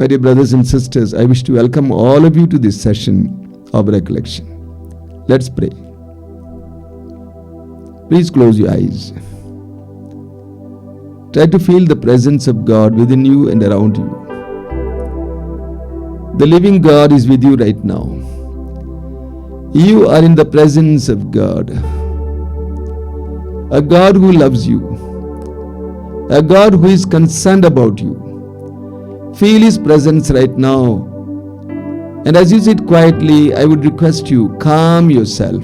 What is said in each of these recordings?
My dear brothers and sisters, I wish to welcome all of you to this session of recollection. Let's pray. Please close your eyes. Try to feel the presence of God within you and around you. The living God is with you right now. You are in the presence of God. A God who loves you. A God who is concerned about you. Feel His presence right now. And as you sit quietly, I would request you, calm yourself.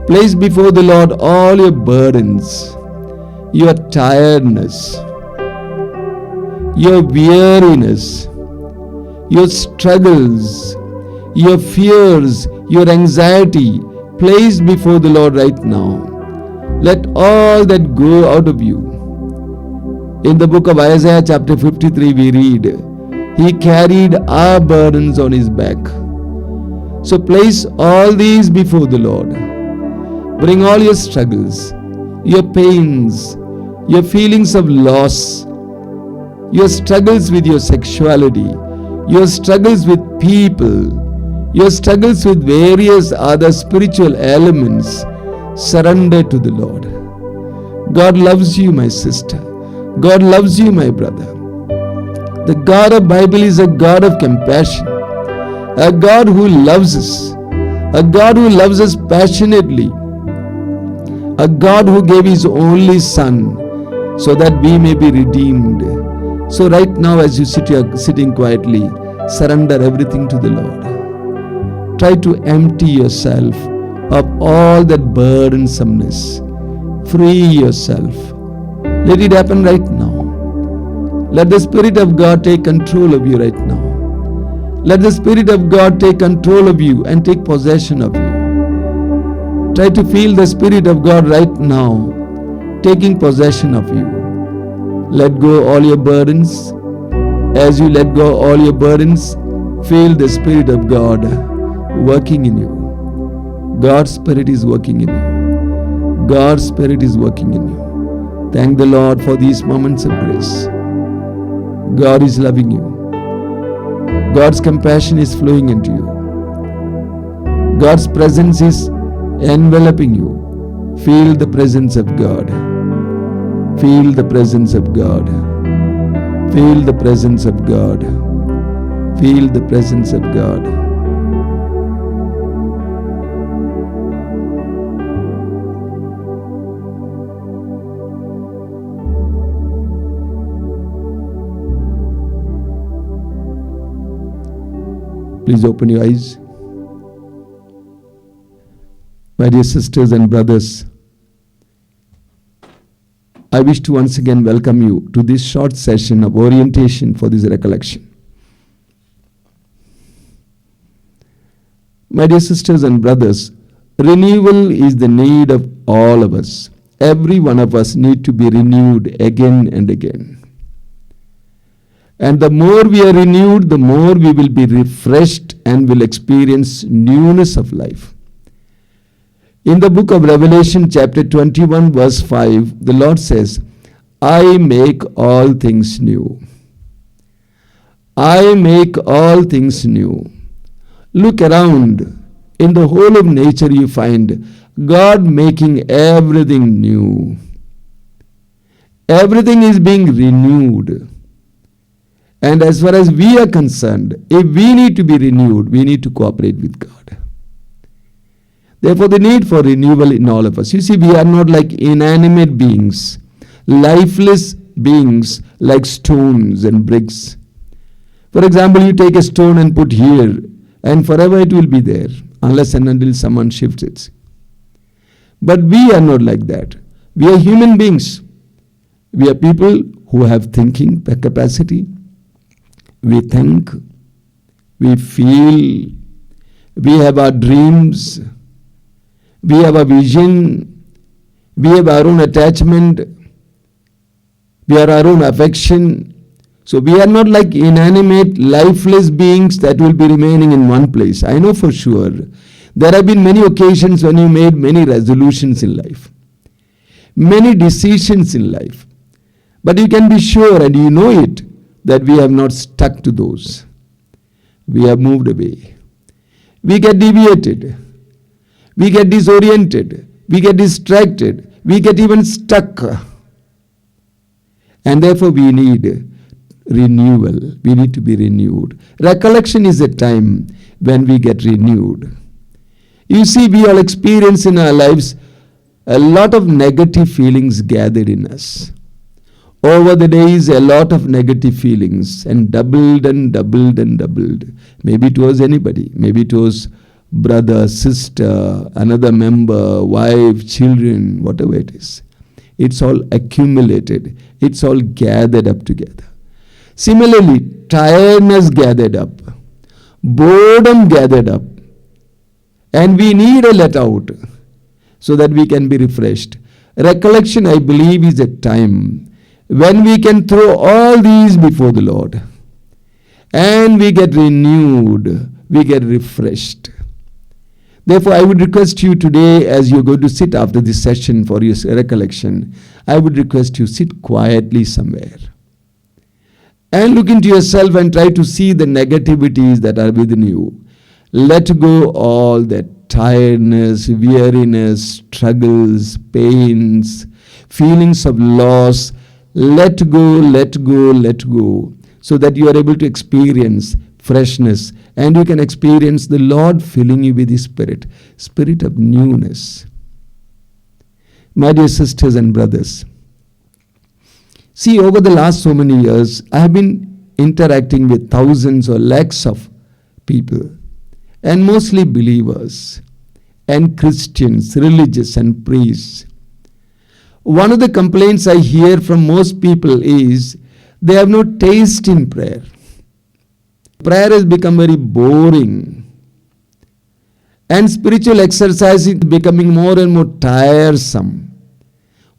Place before the Lord all your burdens, your tiredness, your weariness, your struggles, your fears, your anxiety. Place before the Lord right now. Let all that go out of you. In the book of Isaiah chapter 53 we read, He carried our burdens on His back. So place all these before the Lord. Bring all your struggles, your pains, your feelings of loss, your struggles with your sexuality, your struggles with people, your struggles with various other spiritual elements. Surrender to the Lord. God loves you, my sister. God loves you, my brother. The God of Bible is a God of compassion, a God who loves us, a God who loves us passionately, a God who gave His only Son so that we may be redeemed. So right now, as you sit here sitting quietly, surrender everything to the Lord. Try to empty yourself of all that burdensomeness. Free yourself. Let it happen right now. Let the Spirit of God take control of you right now. Let the Spirit of God take control of you and take possession of you. Try to feel the Spirit of God right now taking possession of you. Let go all your burdens. As you let go all your burdens, feel the Spirit of God working in you. God's Spirit is working in you. God's Spirit is working in you. Thank the Lord for these moments of grace. God is loving you. God's compassion is flowing into you. God's presence is enveloping you. Feel the presence of God. Feel the presence of God. Feel the presence of God. Feel the presence of God. Please open your eyes. My dear sisters and brothers, I wish to once again welcome you to this short session of orientation for this recollection. My dear sisters and brothers, renewal is the need of all of us. Every one of us need to be renewed again and again. And the more we are renewed, the more we will be refreshed and will experience newness of life. In the book of Revelation chapter 21 verse 5, the Lord says, I make all things new. I make all things new. Look around. In the whole of nature you find God making everything new. Everything is being renewed. And as far as we are concerned, if we need to be renewed, we need to cooperate with God. Therefore, the need for renewal in all of us. You see, we are not like inanimate beings, lifeless beings like stones and bricks. For example, you take a stone and put here, and forever it will be there, unless and until someone shifts it. But we are not like that. We are human beings. We are people who have thinking capacity. We think, we feel, we have our dreams, we have a vision, we have our own attachment, we are our own affection. So we are not like inanimate, lifeless beings that will be remaining in one place. I know for sure. There have been many occasions when you made many resolutions in life, many decisions in life. But you can be sure, and you know it, that we have not stuck to those. We have moved away. We get deviated. We get disoriented. We get distracted. We get even stuck. And therefore we need renewal. We need to be renewed. Recollection is a time when we get renewed. You see, we all experience in our lives a lot of negative feelings gathered in us. Over the days, a lot of negative feelings, and doubled and doubled and doubled. Maybe it was anybody. Maybe it was brother, sister, another member, wife, children, whatever it is. It's all accumulated. It's all gathered up together. Similarly, tiredness gathered up. Boredom gathered up. And we need a let out so that we can be refreshed. Recollection, I believe, is a time when we can throw all these before the Lord. And we get renewed. We get refreshed. Therefore, I would request you today, as you're going to sit after this session for your recollection, I would request you sit quietly somewhere. And look into yourself and try to see the negativities that are within you. Let go all that tiredness, weariness, struggles, pains, feelings of loss. Let go, let go, let go, so that you are able to experience freshness and you can experience the Lord filling you with His Spirit, Spirit of newness. My dear sisters and brothers, see, over the last so many years, I have been interacting with thousands or lakhs of people, and mostly believers and Christians, religious and priests. One of the complaints I hear from most people is they have no taste in prayer. Prayer has become very boring. And spiritual exercise is becoming more and more tiresome.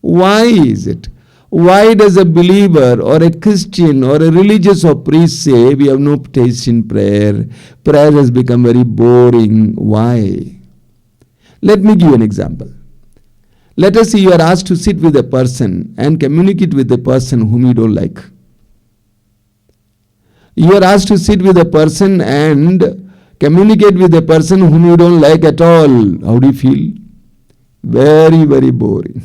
Why is it? Why does a believer or a Christian or a religious or priest say we have no taste in prayer? Prayer has become very boring. Why? Let me give you an example. Let us say you are asked to sit with a person and communicate with a person whom you don't like. You are asked to sit with a person and communicate with a person whom you don't like at all. How do you feel? Very, very boring.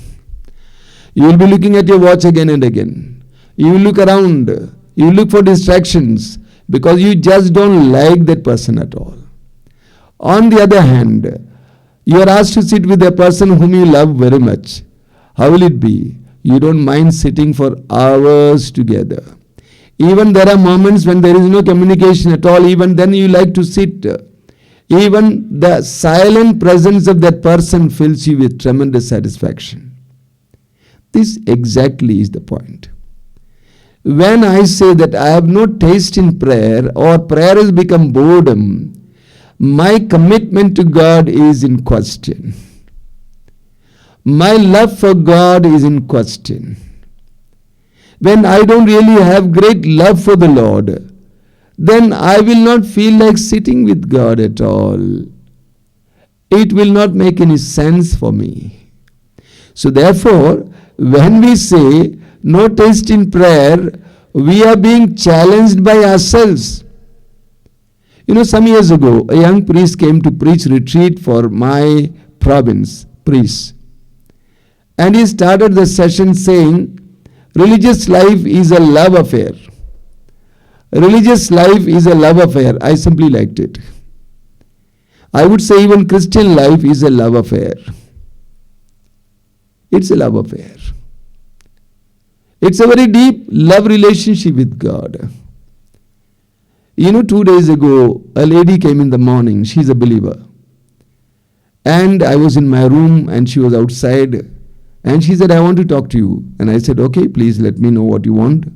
You will be looking at your watch again and again. You will look around. You will look for distractions because you just don't like that person at all. On the other hand, you are asked to sit with a person whom you love very much. How will it be? You don't mind sitting for hours together. Even there are moments when there is no communication at all. Even then you like to sit. Even the silent presence of that person fills you with tremendous satisfaction. This exactly is the point. When I say that I have no taste in prayer or prayer has become boredom, my commitment to God is in question. My love for God is in question. When I don't really have great love for the Lord, then I will not feel like sitting with God at all. It will not make any sense for me. So therefore, when we say no taste in prayer, we are being challenged by ourselves. You know, some years ago, a young priest came to preach retreat for my province, priests. And he started the session saying, religious life is a love affair. Religious life is a love affair. I simply liked it. I would say even Christian life is a love affair. It's a love affair. It's a very deep love relationship with God. You know, 2 days ago, a lady came in the morning. She's a believer. And I was in my room and she was outside. And she said, I want to talk to you. And I said, okay, please let me know what you want.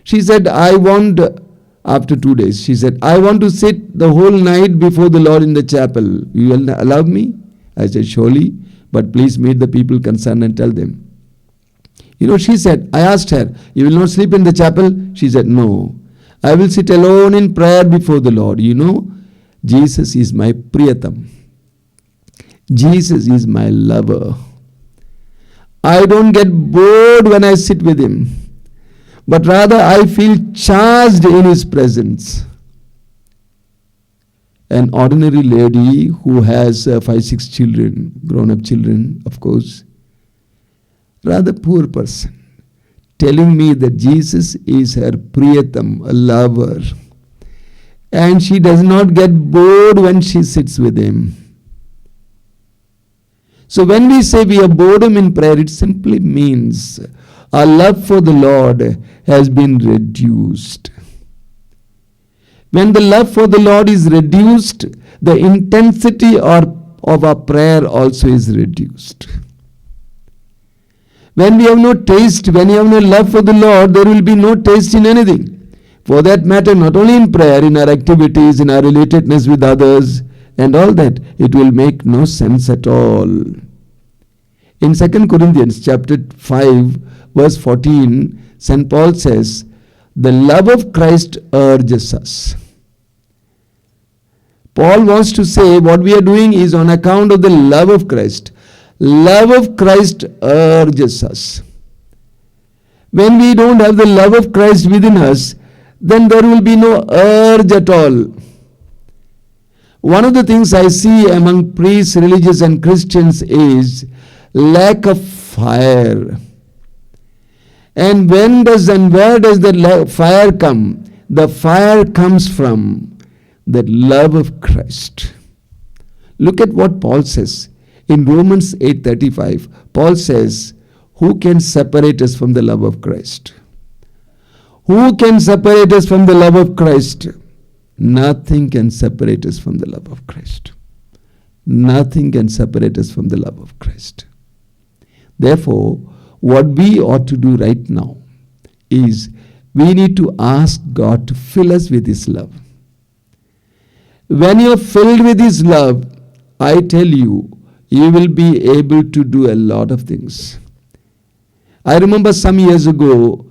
She said, after 2 days, she said, I want to sit the whole night before the Lord in the chapel. You will allow me? I said, surely, but please meet the people concerned and tell them. You know, she said, I asked her, you will not sleep in the chapel? She said, no. I will sit alone in prayer before the Lord. You know, Jesus is my priyatam. Jesus is my lover. I don't get bored when I sit with Him. but rather I feel charged in His presence. An ordinary lady who has 5-6 children, grown-up children, of course, rather poor person, telling me that Jesus is her Priyatam, a lover, and she does not get bored when she sits with Him. So when we say we have boredom in prayer, it simply means our love for the Lord has been reduced. When the love for the Lord is reduced, the intensity of our prayer also is reduced. When we have no taste, when we have no love for the Lord, there will be no taste in anything. For that matter, not only in prayer, in our activities, in our relatedness with others, and all that, it will make no sense at all. In 2 Corinthians chapter 5, verse 14, St. Paul says, the love of Christ urges us. Paul wants to say what we are doing is on account of the love of Christ. Love of Christ urges us. When we don't have the love of Christ within us, then there will be no urge at all. One of the things I see among priests, religious and Christians is lack of fire. And where does the fire come? The fire comes from the love of Christ. Look at what Paul says. In Romans 8:35, Paul says, who can separate us from the love of Christ? Who can separate us from the love of Christ? Nothing can separate us from the love of Christ. Nothing can separate us from the love of Christ. Therefore, what we ought to do right now is we need to ask God to fill us with His love. When you are filled with His love, I tell you, you will be able to do a lot of things. I remember some years ago,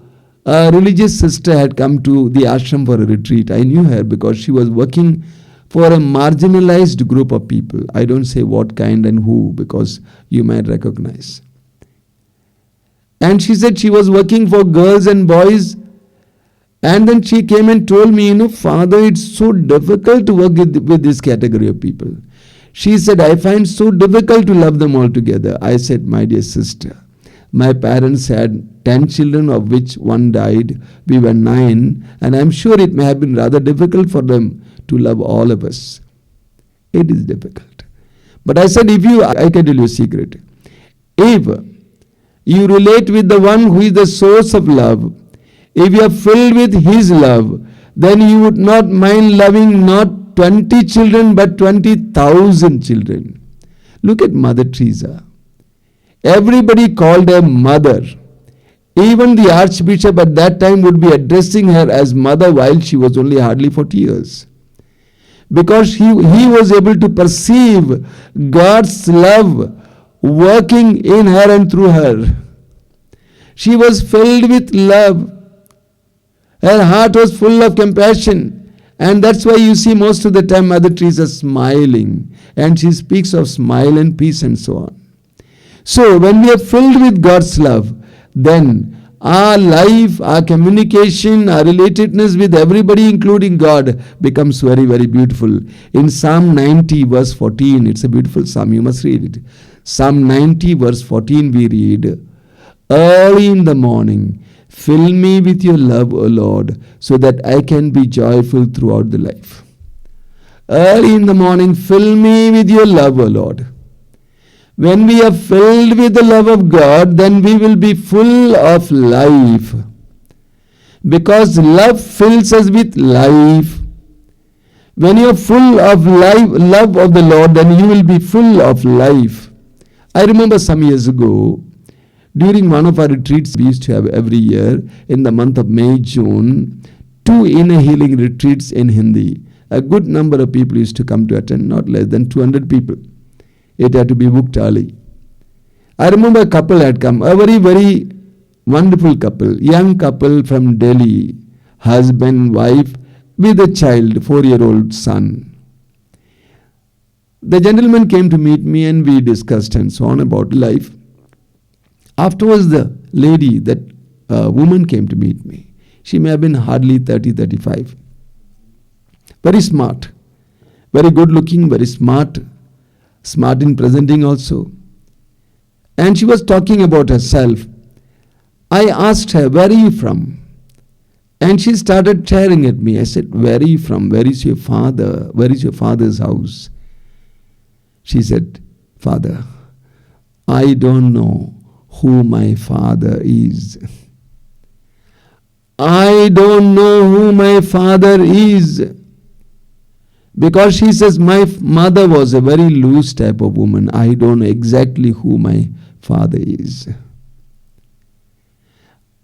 a religious sister had come to the ashram for a retreat. I knew her because she was working for a marginalized group of people. I don't say what kind and who because you might recognize. And she said she was working for girls and boys. And then she came and told me, Father, it's so difficult to work with this category of people. She said, I find so difficult to love them all together. I said, my dear sister, my parents had 10 children, of which one died. We were 9. And I'm sure it may have been rather difficult for them to love all of us. It is difficult. But I said, I can tell you a secret. If you relate with the one who is the source of love, if you are filled with His love, then you would not mind loving not 20 children but 20,000 children. Look at Mother Teresa. Everybody called her mother. Even the Archbishop at that time would be addressing her as mother while she was only hardly 40 years. Because he was able to perceive God's love working in her and through her. She was filled with love. Her heart was full of compassion. And that's why you see most of the time Mother Teresa smiling. And she speaks of smile and peace and so on. So when we are filled with God's love, then our life, our communication, our relatedness with everybody including God becomes very, very beautiful. In Psalm 90 verse 14, it's a beautiful psalm, you must read it. Psalm 90 verse 14 we read, early in the morning, fill me with your love, O Lord, so that I can be joyful throughout the life. Early in the morning, fill me with your love, O Lord. When we are filled with the love of God, then we will be full of life. Because love fills us with life. When you are full of love of the Lord, then you will be full of life. I remember some years ago, during one of our retreats we used to have every year in the month of May, June, 2 inner healing retreats in Hindi. A good number of people used to come to attend, not less than 200 people. It had to be booked early. I remember a couple had come, a very, very wonderful couple, young couple from Delhi, husband, wife, with a child, 4-year-old son. The gentleman came to meet me and we discussed and so on about life. Afterwards, the lady, that a woman came to meet me. She may have been hardly 30, 35. Very smart, very good looking, very smart, smart in presenting also. And she was talking about herself. I asked her, where are you from? And she started staring at me. I said, where are you from? Where is your father? Where is your father's house? She said, Father, I don't know who my father is. I don't know who my father is. Because she says, my mother was a very loose type of woman. I don't know exactly who my father is.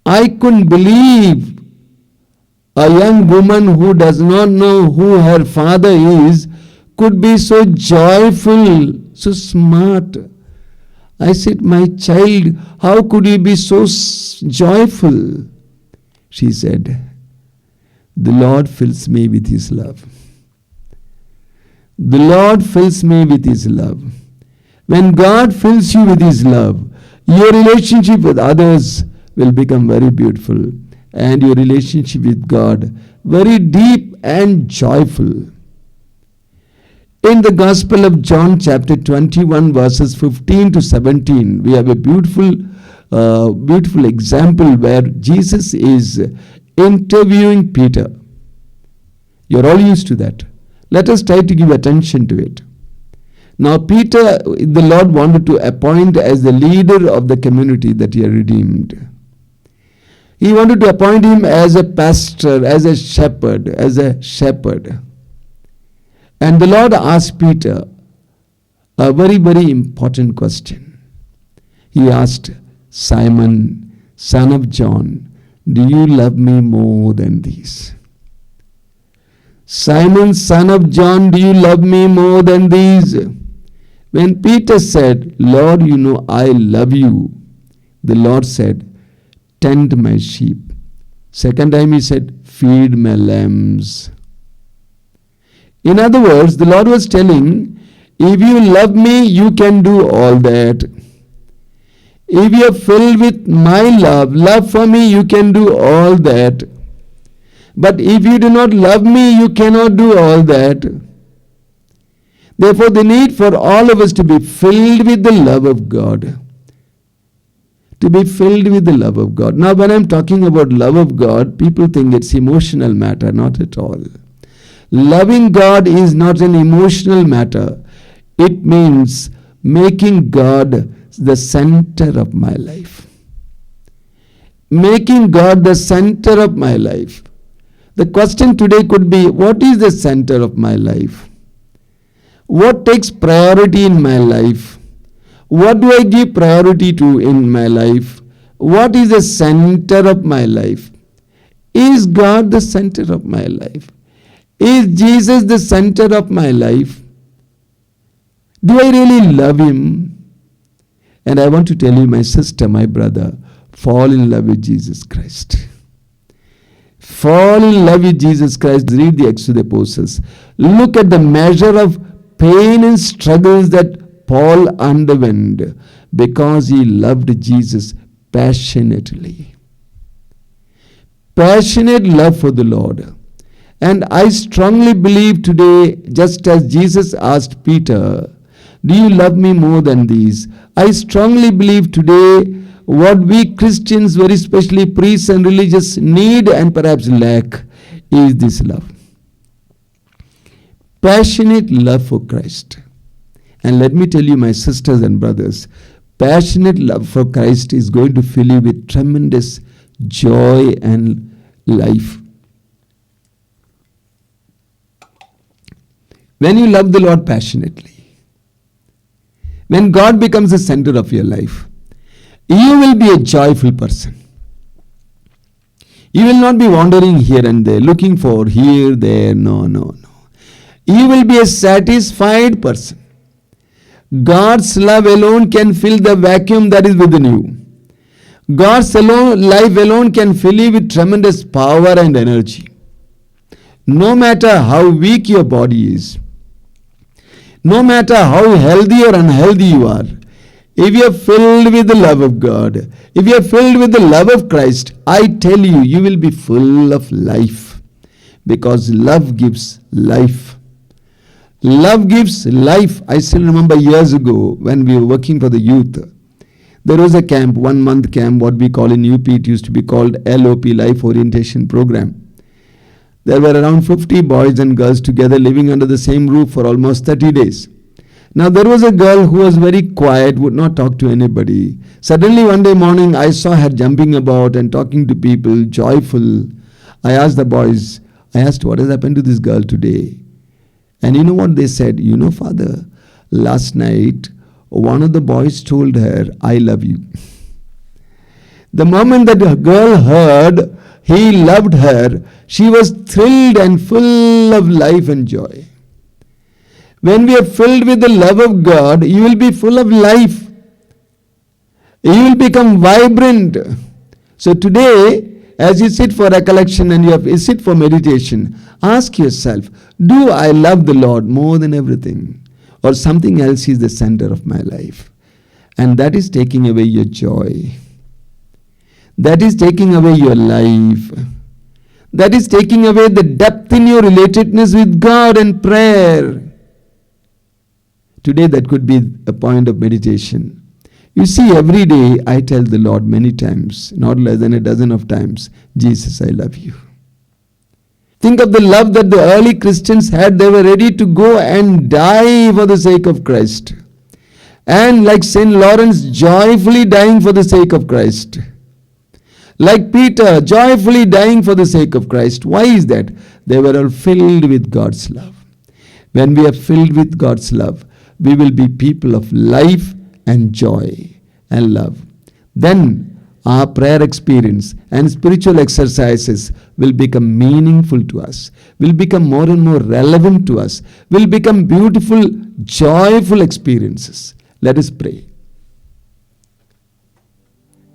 I couldn't believe a young woman who does not know who her father is could be so joyful, so smart. I said, my child, how could you be so joyful? She said, the Lord fills me with His love. The Lord fills me with His love. When God fills you with His love, your relationship with others will become very beautiful, and your relationship with God very deep and joyful. In the Gospel of John chapter 21 verses 15 to 17, we have a beautiful example where Jesus is interviewing Peter. You're all used to that. Let us try to give attention to it. Now Peter, the Lord wanted to appoint as the leader of the community that He had redeemed. He wanted to appoint him as a pastor, as a shepherd. And the Lord asked Peter a very, very important question. He asked, Simon, son of John, do you love me more than these? Simon, son of John, do you love me more than these? When Peter said, Lord, you know I love you, the Lord said, tend my sheep. Second time He said, feed my lambs. In other words, the Lord was telling, if you love me, you can do all that. If you are filled with my love for me, you can do all that. But if you do not love me, you cannot do all that. Therefore, the need for all of us to be filled with the love of God. To be filled with the love of God. Now, when I'm talking about love of God, people think it's emotional matter. Not at all. Loving God is not an emotional matter. It means making God the center of my life. Making God the center of my life. The question today could be, what is the center of my life? What takes priority in my life? What do I give priority to in my life? What is the center of my life? Is God the center of my life? Is Jesus the center of my life? Do I really love Him? And I want to tell you, my sister, my brother, fall in love with Jesus Christ. Fall in love with Jesus Christ. Read the Acts of the Apostles. Look at the measure of pain and struggles that Paul underwent because he loved Jesus passionately. Passionate love for the Lord. And I strongly believe today, just as Jesus asked Peter, do you love me more than these? I strongly believe today what we Christians, very especially priests and religious, need and perhaps lack is this love. Passionate love for Christ. And let me tell you, my sisters and brothers, passionate love for Christ is going to fill you with tremendous joy and life. When you love the Lord passionately, when God becomes the center of your life, you will be a joyful person. You will not be wandering here and there, looking for here, there, no. You will be a satisfied person. God's love alone can fill the vacuum that is within you. God's life alone can fill you with tremendous power and energy. No matter how weak your body is, no matter how healthy or unhealthy you are, If you are filled with the love of God, if you are filled with the love of Christ, I tell you, you will be full of life, because love gives life. Love gives life. I still remember years ago when we were working for the youth, there was a camp, 1 month camp, what we call in UP, it used to be called LOP, Life Orientation Program. There were around 50 boys and girls together living under the same roof for almost 30 days. Now there was a girl who was very quiet, would not talk to anybody. Suddenly one day morning I saw her jumping about and talking to people, joyful. I asked the boys, what has happened to this girl today? And you know what they said? You know, Father, last night one of the boys told her, I love you. The moment that the girl heard he loved her, she was thrilled and full of life and joy. When we are filled with the love of God, you will be full of life. You will become vibrant. So today, as you sit for recollection and you sit for meditation, ask yourself, do I love the Lord more than everything? Or something else is the center of my life? And that is taking away your joy. That is taking away your life. That is taking away the depth in your relatedness with God and prayer. Today that could be a point of meditation. You see, every day I tell the Lord many times, not less than a dozen of times, Jesus, I love you. Think of the love that the early Christians had. They were ready to go and die for the sake of Christ. And like St. Lawrence, joyfully dying for the sake of Christ. Like Peter, joyfully dying for the sake of Christ. Why is that? They were all filled with God's love. When we are filled with God's love, we will be people of life and joy and love. Then our prayer experience and spiritual exercises will become meaningful to us, will become more and more relevant to us, will become beautiful, joyful experiences. Let us pray.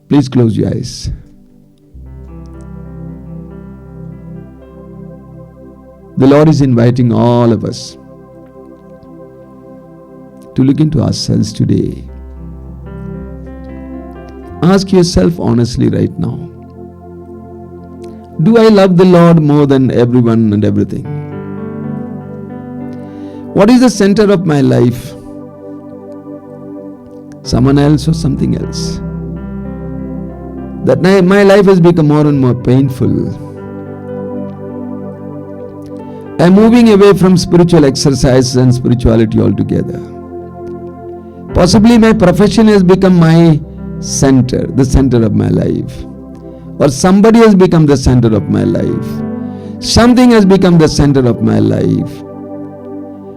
Please close your eyes. The Lord is inviting all of us to look into ourselves today. Ask yourself honestly right now, do I love the Lord more than everyone and everything? What is the center of my life? Someone else or something else? That my life has become more and more painful. I'm moving away from spiritual exercises and spirituality altogether. Possibly my profession has become my center, the center of my life. Or somebody has become the center of my life. Something has become the center of my life.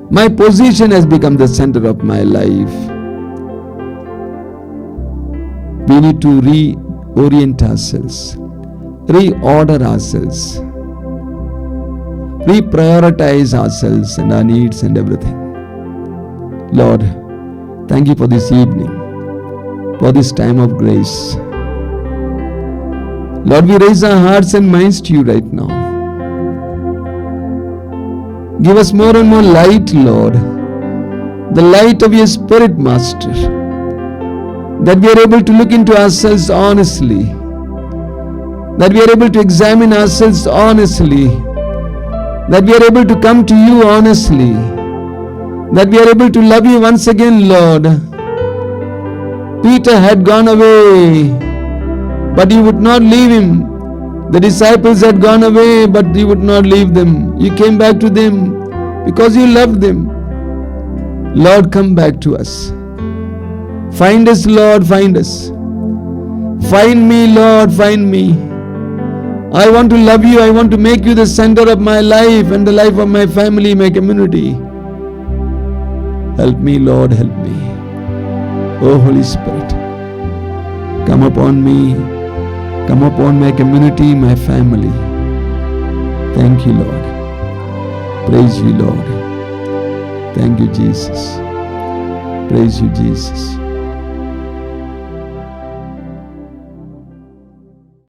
My position has become the center of my life. We need to reorient ourselves, reorder ourselves, reprioritize ourselves and our needs and everything. Lord, thank you for this evening, for this time of grace. Lord, we raise our hearts and minds to you right now. Give us more and more light, Lord, the light of your Spirit, Master, that we are able to look into ourselves honestly, that we are able to examine ourselves honestly, that we are able to come to you honestly, that we are able to love you once again, Lord. Peter had gone away, but you would not leave him. The disciples had gone away, but you would not leave them. You came back to them because you loved them. Lord, come back to us. Find us, Lord, find us. Find me, Lord, find me. I want to love you. I want to make you the center of my life and the life of my family, my community. Help me, Lord, help me. Oh, Holy Spirit, come upon me. Come upon my community, my family. Thank you, Lord. Praise you, Lord. Thank you, Jesus. Praise you, Jesus.